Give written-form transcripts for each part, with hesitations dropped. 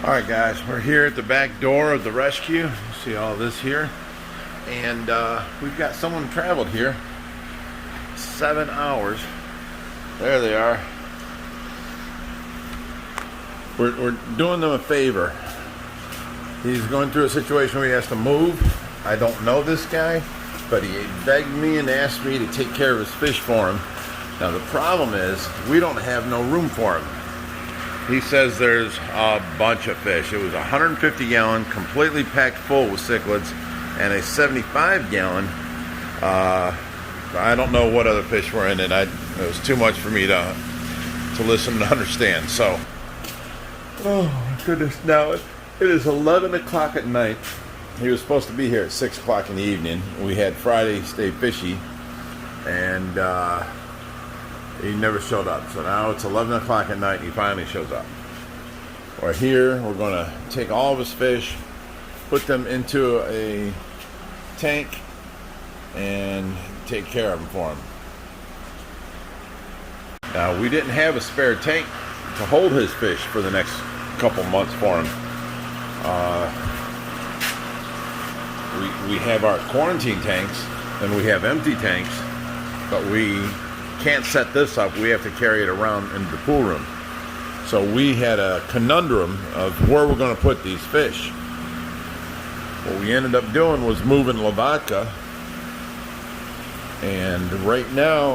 Alright guys, we're here at the back door of the rescue. You see all this here. And we've got someone traveled here 7 hours. There they are. We're doing them a favor. He's going through a situation where he has to move. I don't know this guy, but he begged me and asked me to take care of his fish for him. Now the problem is we don't have no room for him. He says there's a bunch of fish. It was a 150-gallon, completely packed full with cichlids, and a 75-gallon. I don't know what other fish were in it. It was too much for me to listen and understand. So, oh my goodness! Now it is 11 o'clock at night. He was supposed to be here at 6 o'clock in the evening. We had Friday stay fishy, and he never showed up. So now it's 11 o'clock at night and he finally shows up. We're here. We're going to take all of his fish, put them into a tank, and take care of them for him. Now, we didn't have a spare tank to hold his fish for the next couple months for him. We have our quarantine tanks and we have empty tanks, but we can't set this up. We have to carry it around into the pool room. So we had a conundrum of where we're going to put these fish. What we ended up doing was moving Lavaca, and right now,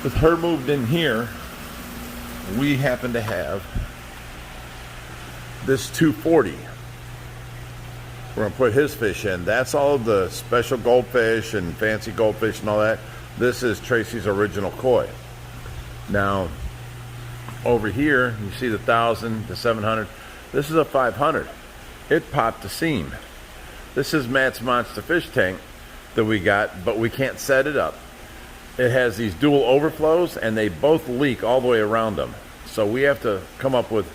with her moved in here, we happen to have this 240. We're going to put his fish in. That's all the special goldfish and fancy goldfish and all that. This is Tracy's original koi. Now, over here, you see the 1,000, the 700. This is a 500. It popped a seam. This is Matt's monster fish tank that we got, but we can't set it up. It has these dual overflows, and they both leak all the way around them. So we have to come up with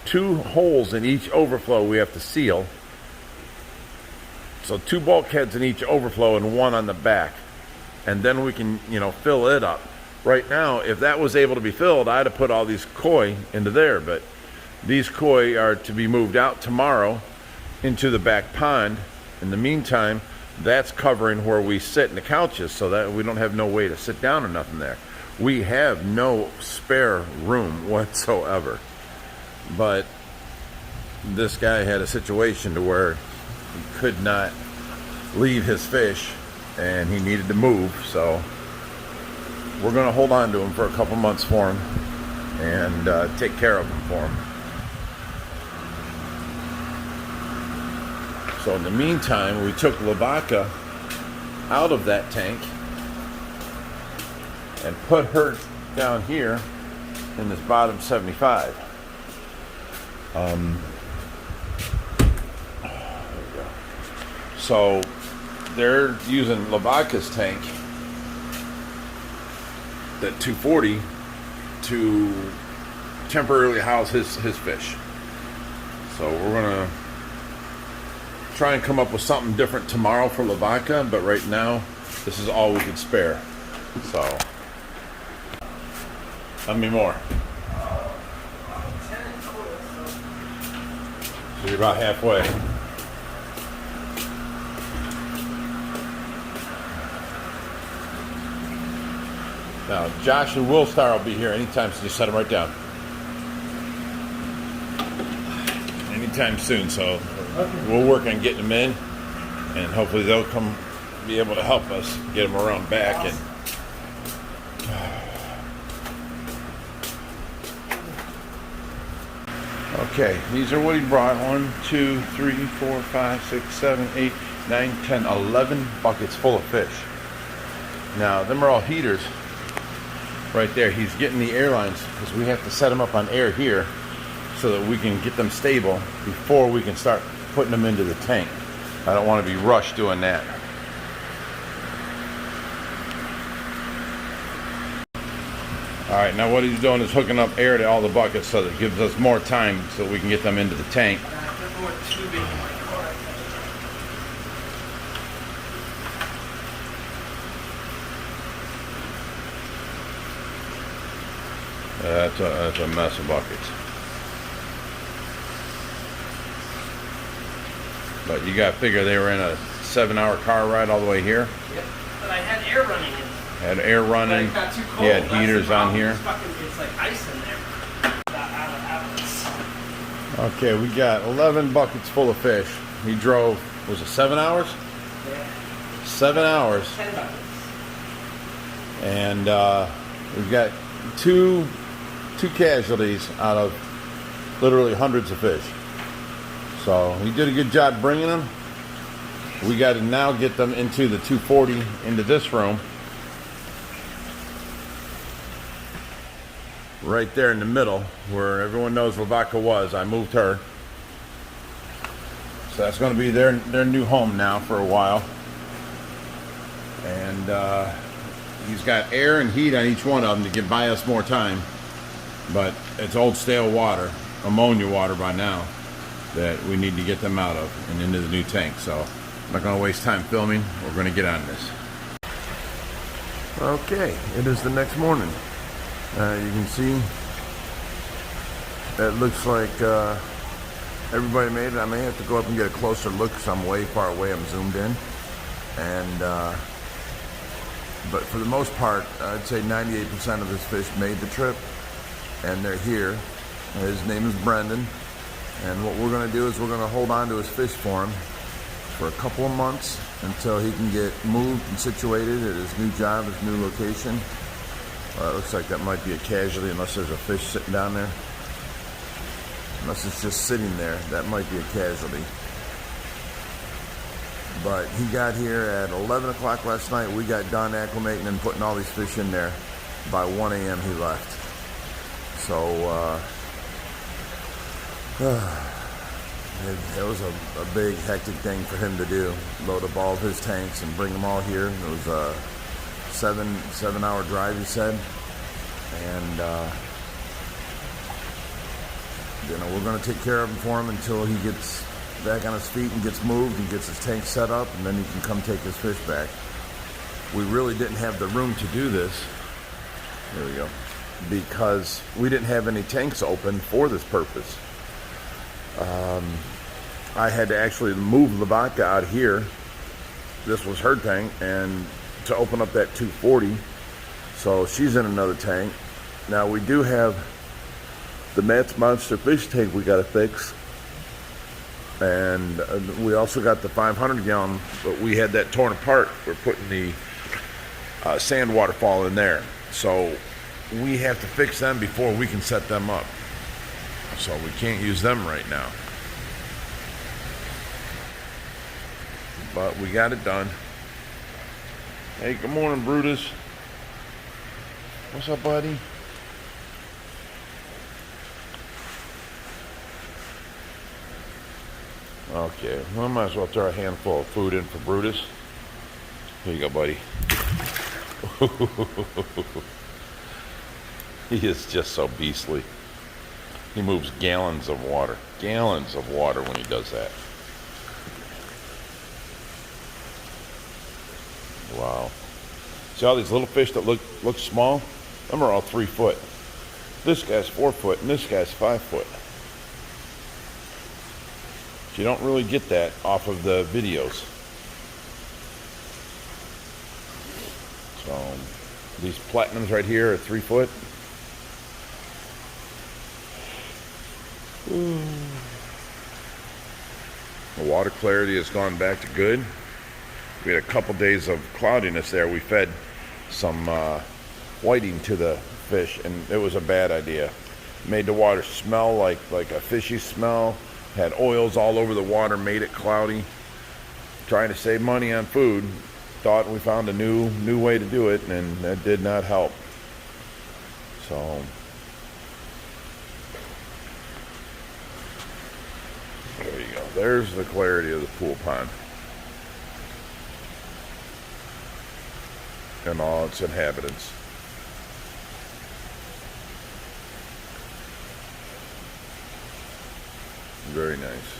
2 holes in each overflow we have to seal. So 2 bulkheads in each overflow and 1 on the back. And then we can, fill it up. Right now, if that was able to be filled, I'd have put all these koi into there. But these koi are to be moved out tomorrow into the back pond. In the meantime, that's covering where we sit in the couches so that we don't have no way to sit down or nothing there. We have no spare room whatsoever. But this guy had a situation to where he could not leave his fish and he needed to move, so we're going to hold on to him for a couple months for him and take care of him for him. So in the meantime, we took Lavaca out of that tank and put her down here in this bottom 75. There we go. So they're using Lavaca's tank, that 240, to temporarily house his fish. So we're gonna try and come up with something different tomorrow for Lavaca, but right now this is all we could spare. So how many more? So you're about halfway. Now, Josh and Will Star will be here anytime, so just set them right down. Anytime soon, so we'll work on getting them in, and hopefully they'll come be able to help us get them around back. And okay, these are what he brought. 1, 2, 3, 4, 5, 6, 7, 8, 9, 10, 11 buckets full of fish. Now, them are all heaters. Right there, he's getting the air lines because we have to set them up on air here so that we can get them stable before we can start putting them into the tank. I don't want to be rushed doing that. Alright, now what he's doing is hooking up air to all the buckets so that it gives us more time so we can get them into the tank. That's a mess of buckets. But you got to figure they were in a 7-hour car ride all the way here. Yep. But I had air running in. Had air running. But it got too cold. He had heaters on here. It's like ice in there. Okay, we got 11 buckets full of fish. He drove, was it 7 hours? Yeah. 7 hours. 10 buckets. And we've got two casualties out of literally hundreds of fish. So he did a good job bringing them. We got to now get them into the 240 into this room. Right there in the middle where everyone knows Lavaca was. I moved her. So that's going to be their new home now for a while. And he's got air and heat on each one of them to get by us more time. But it's old stale water, ammonia water by now, that we need to get them out of and into the new tank. So I'm not going to waste time filming. We're going to get on this. Okay, it is the next morning. You can see it looks like everybody made it. I may have to go up and get a closer look because I'm way far away. I'm zoomed in. And but for the most part, I'd say 98% of his fish made the trip, and they're here. His name is Brendan, and what we're going to do is we're going to hold on to his fish for him for a couple of months until he can get moved and situated at his new job, his new location. It looks like that might be a casualty unless there's a fish sitting down there. Unless it's just sitting there, that might be a casualty. But he got here at 11 o'clock last night. We got done acclimating and putting all these fish in there. By 1 a.m. he left. So it was a big hectic thing for him to do. Load up all of his tanks and bring them all here. It was a 7-hour drive, he said. And we're going to take care of him for him until he gets back on his feet and gets moved and gets his tank set up, and then he can come take his fish back. We really didn't have the room to do this. There we go. Because we didn't have any tanks open for this purpose. I had to actually move Lavaca out here. This was her tank, and to open up that 240. So she's in another tank. Now we do have the Matt's Monster Fish tank we got to fix. And we also got the 500 gallon, but we had that torn apart. We're putting the sand waterfall in there. So we have to fix them before we can set them up. So we can't use them right now. But we got it done. Hey, good morning, Brutus. What's up, buddy? Okay, well, I might as well throw a handful of food in for Brutus. Here you go, buddy. He is just so beastly. He moves gallons of water when he does that. Wow. See all these little fish that look small? Them are all 3 foot. This guy's 4 foot and this guy's 5 foot. You don't really get that off of the videos. So these platinums right here are 3 foot. The water clarity has gone back to good. We had a couple days of cloudiness there. We fed some whiting to the fish, and it was a bad idea. Made the water smell like a fishy smell. Had oils all over the water, made it cloudy. Trying to save money on food. Thought we found a new way to do it, and that did not help. So there you go. There's the clarity of the pool pond and all its inhabitants. Very nice.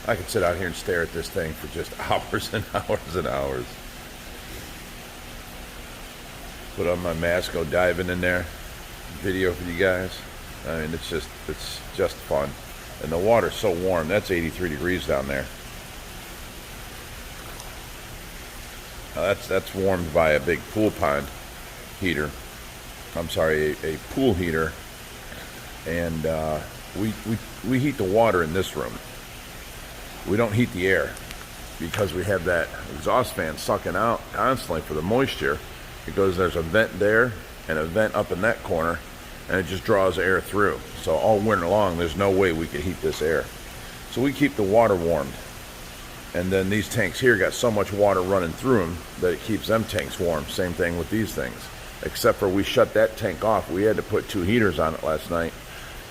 I could sit out here and stare at this thing for just hours and hours and hours. Put on my mask, go diving in there. Video for you guys. I mean, it's just fun. And the water's so warm. That's 83 degrees down there. That's warmed by a big pool pond heater. I'm sorry, a pool heater. And we heat the water in this room. We don't heat the air because we have that exhaust fan sucking out constantly for the moisture, because there's a vent there and a vent up in that corner, and it just draws air through. So all winter long, there's no way we could heat this air. So we keep the water warmed. And then these tanks here got so much water running through them that it keeps them tanks warm. Same thing with these things. Except for we shut that tank off. We had to put 2 heaters on it last night.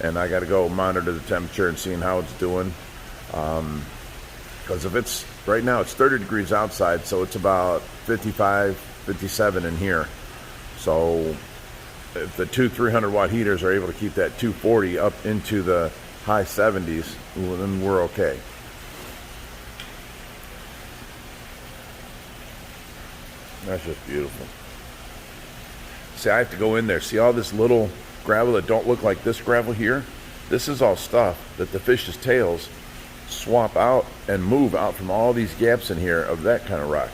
And I got to go monitor the temperature and seeing how it's doing. Because if it's, right now it's 30 degrees outside, so it's about 55, 57 in here. So if the 2 300 watt heaters are able to keep that 240 up into the high 70s, well, then we're okay. That's just beautiful. See, I have to go in there. See all this little gravel that don't look like this gravel here? This is all stuff that the fish's tails swap out and move out from all these gaps in here of that kind of rock.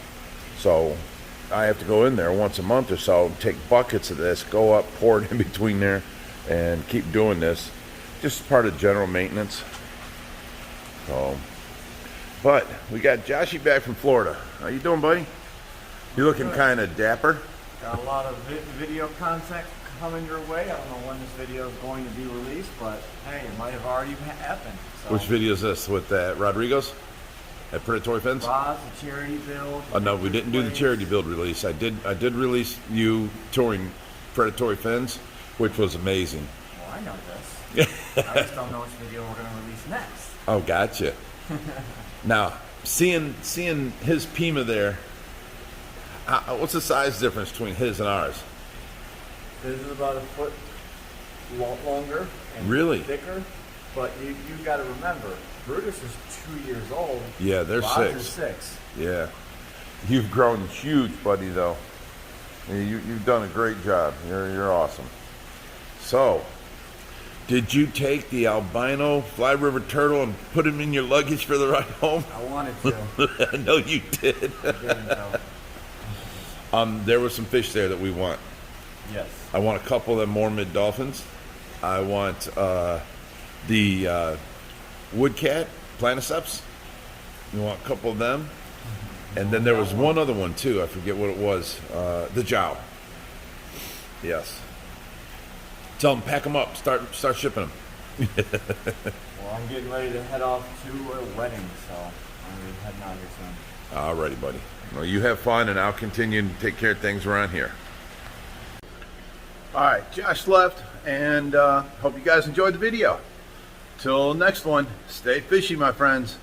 So I have to go in there once a month or so, take buckets of this, go up, pour it in between there, and keep doing this. Just part of general maintenance. So, but we got Joshy back from Florida. How you doing, buddy? You looking kind of dapper. Got a lot of video content coming your way. I don't know when this video is going to be released, but hey, it might have already happened. So. Which video is this? With Rodrigo's at Predatory Fins? Rod's, the charity build. Oh no, we didn't do the charity build release. I did release you touring Predatory Fins, which was amazing. Well, I know this. I just don't know which video we're going to release next. Oh, gotcha. Now, seeing his Pima there, what's the size difference between his and ours? This is about a foot longer and Really? thicker, but you got to remember, Brutus is 2 years old. Yeah, they're Rod 6. is 6. Yeah. You've grown huge, buddy, though. You've done a great job. You're awesome. So, did you take the albino Fly River turtle and put him in your luggage for the ride home? I wanted to. I know you did. I didn't, though. There were some fish there that we want. Yes. I want a couple of them Mormid dolphins. I want the woodcat, planiceps. You want a couple of them. And then there was one other one too. I forget what it was. The jow. Yes. Tell them, pack them up. Start shipping them. Well, I'm getting ready to head off to a wedding, so I'm going to be heading out here soon. All righty, buddy. Well, you have fun, and I'll continue to take care of things around here. All right, Josh left, and hope you guys enjoyed the video. Till next one, stay fishy, my friends.